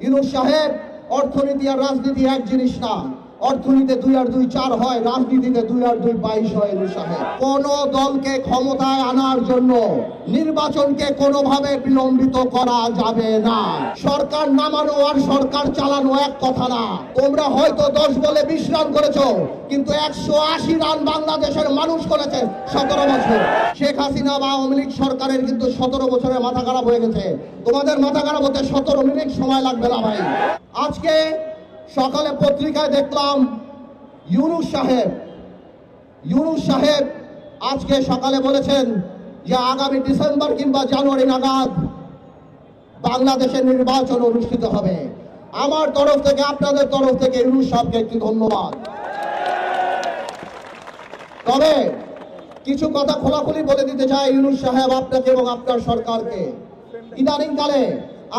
ইউনূস সাহেব, অর্থনীতি আর রাজনীতি এক জিনিস না। অর্থনীতিতে 2 আর 2 4 হয়, রাজনীতিতে 2 আর 2 22 হয়। ইউনূস সাহেব, কোন দলকে ক্ষমতায় আনার জন্য নির্বাচনকে কোনোভাবে বিলম্বিত করা যাবে না। সরকার নামানো আর সরকার চালানো এক কথা না। তোমরা হয়তো 10 বলে 20 রান করেছো, কিন্তু 180 রান বাংলাদেশের মানুষ করেছে 17 বছর। শেখ হাসিনা বা আওয়ামী লীগ সরকারের কিন্তু 17 বছরে মাথা খারাপ হয়ে গেছে। তোমাদের মাথা খারাপ হতে 17 মিনিট সময় লাগবে না ভাই। আজকে সকালে পত্রিকায় দেখলাম ইউনূস সাহেব আজকে সকালে বলেছেন যে আগামী ডিসেম্বর কিংবা জানুয়ারি নাগাদ বাংলাদেশের নির্বাচন অনুষ্ঠিত হবে। আমার তরফ থেকে, আপনাদের তরফ থেকে ইউনূস সাহেবকে একটি ধন্যবাদ। তবে কিছু কথা খোলাখুলি বলে দিতে চাই ইউনূস সাহেব, আপনাকে এবং আপনার সরকারকে। ইদানিংকালে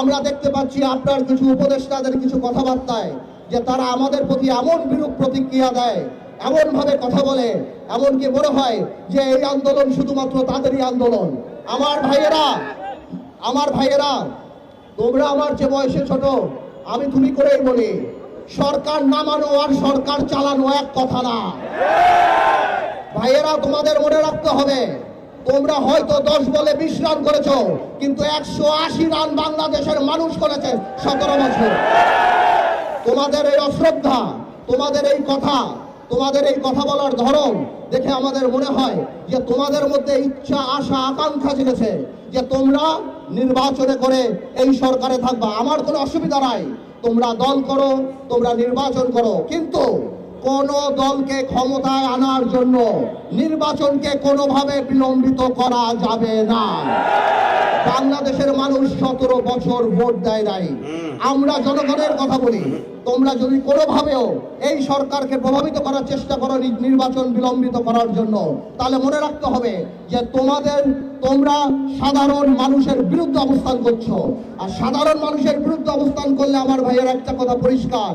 আমরা দেখতে পাচ্ছি আপনার কিছু উপদেষ্টাদের কিছু কথাবার্তায় যে তারা আমাদের প্রতি এমন বিরূপ প্রতিক্রিয়া দেয়, এমন ভাবে কথা বলে, এমনকি মনে হয় যে এই আন্দোলন শুধুমাত্র তাদেরই আন্দোলন। আমার ভাইয়েরা, তোমরা আমার যে বয়সে ছোট, আমি তুমি করেই বলি, সরকার নামানো আর সরকার চালানো এক কথা না। ভাইয়েরা, তোমাদের মনে রাখতে হবে, তোমরা হয়তো 10 বলে 20 রান করেছো, কিন্তু 180 রান বাংলাদেশের মানুষ করেছে 17 বছর। তোমাদের এই অশ্রদ্ধা, তোমাদের এই কথা বলার ধরন দেখে আমাদের মনে হয় যে তোমাদের মধ্যে ইচ্ছা, আশা, আকাঙ্ক্ষা জেগেছে যে তোমরা নির্বাচনে করে এই সরকারে থাকবা। আমার কোনো অসুবিধা নাই, তোমরা দল করো, তোমরা নির্বাচন করো, কিন্তু কোন দলকে ক্ষমতায় আনার জন্য নির্বাচনকে কোনোভাবে বিলম্বিত করা যাবে না। বাংলাদেশের মানুষ 17 বছর ভোট দেয় নাই। আমরা জনগণের কথা বলি, তোমরা যদি কোনোভাবেও এই সরকারকে প্রভাবিত করার চেষ্টা করো নির্বাচন বিলম্বিত করার জন্য, তাহলে মনে রাখতে হবে যে তোমরা সাধারণ মানুষের বিরুদ্ধে অবস্থান করছো। আর সাধারণ মানুষের বিরুদ্ধে অবস্থান করলে আমার ভাইয়ের একটা কথা পরিষ্কার,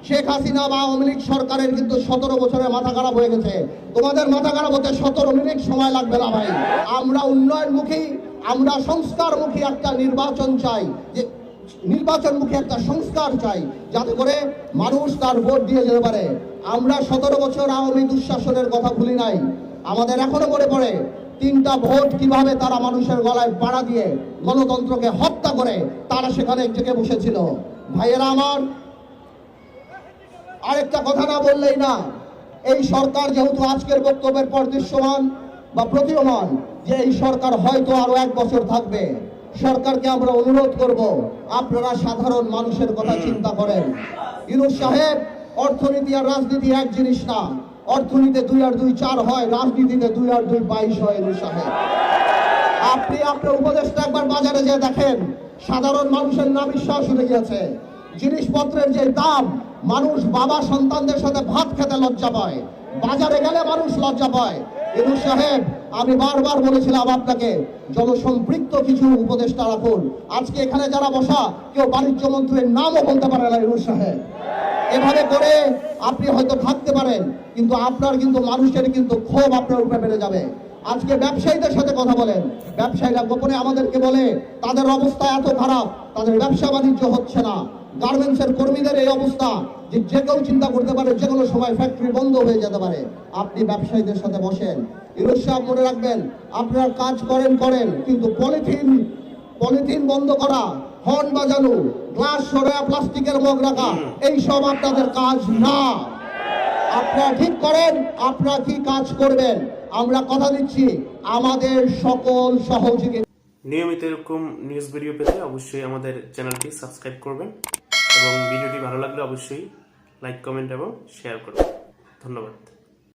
শেখ হাসিনা বা আওয়ামী লীগ সরকারের কিন্তু 17 বছরে মাথা খারাপ হয়ে গেছে। তোমাদের মাথা খারাপ হতে 17 মিনিট সময় লাগবে না ভাই। আমরা উন্নয়নমুখী, আমরা সংস্কারমুখী একটা নির্বাচন চাই, যে নির্বাচনমুখী একটা সংস্কার চাই, যাতে করে মানুষ তার ভোট দিয়ে যেতে পারে। আমরা 17 বছর আওয়ামী দুঃশাসনের কথা ভুলি নাই। আমাদের এখনো মনে পড়ে 3টা ভোট কিভাবে তারা মানুষের গলায় পাড়া দিয়ে গণতন্ত্রকে হত্যা করে তারা সেখানে জেগে বসেছিল। ভাইয়েরা আমার, আরেকটা কথা না বললেই না, এই সরকার যেহেতু আজকের বক্তব্যের পর দৃশ্যমান বা প্রতীয়মান যে এই সরকার হয়তো আরো 1 বছর থাকবে, সরকারকে আমরা অনুরোধ করব, আপনারা সাধারণ মানুষের কথা চিন্তা করেন। ইউনূস সাহেব, অর্থনীতি আর রাজনীতি এক জিনিস না। অর্থনীতিতে 2 আর 2 4 হয়, রাজনীতিতে 2 আর 2 22 হয়। ইউনূস সাহেব, আপনি আপনার উপদেশটা একবার বাজারে যেয়ে দেখেন, সাধারণ মানুষের না বিশ্বাস উঠে গিয়েছে। জিনিসপত্রের যে দাম, মানুষ বাবা সন্তানদের সাথে ভাত খেতে লজ্জা পায়, বাজারে গেলে মানুষ লজ্জা পায়। ইউনূস সাহেব, আমি বারবার বলেছিলাম আপনাকে জনসম্পৃক্ত কিছু উপদেষ্টা রাখুন। আজকে এখানে যারা বসা, কেউ বাণিজ্য মন্ত্রীর নামও বলতে পারে না। ইউনূস সাহেব, এভাবে করে আপনি হয়তো থাকতে পারেন, কিন্তু আপনার কিন্তু মানুষের কিন্তু ক্ষোভ আপনার উপরে বেড়ে যাবে। আজকে ব্যবসায়ীদের সাথে কথা বলেন, ব্যবসায়ীরা গোপনে আমাদেরকে বলে তাদের অবস্থা এত খারাপ, তাদের ব্যবসা বাণিজ্য হচ্ছে না। গার্মেন্টসের কর্মীদের এই অবস্থা যে কেউ চিন্তা করতে পারে যে কোনো সময় ফ্যাক্টরি বন্ধ হয়ে যেতে পারে। আপনি ব্যবসায়ীদের সাথে বসেন। ইউনূস সাহেব, মনে রাখবেন, আপনার কাজ করেন, কিন্তু পলিথিন বন্ধ করা, হর্ন বাজানো, গ্লাস সরায়া প্লাস্টিকের মগ রাখা, এই সব আপনাদের কাজ না। আপনারা ঠিক করেন আপনারা কি কাজ করবেন। আমরা কথা দিচ্ছি আমাদের সকল সহযোগী। নিয়মিত এরকম নিউজ ভিডিও পেতে অবশ্যই আমাদের চ্যানেলটি সাবস্ক্রাইব করবেন এবং ভিডিওটি ভালো লাগলে অবশ্যই লাইক, কমেন্ট এবং শেয়ার করবেন। ধন্যবাদ।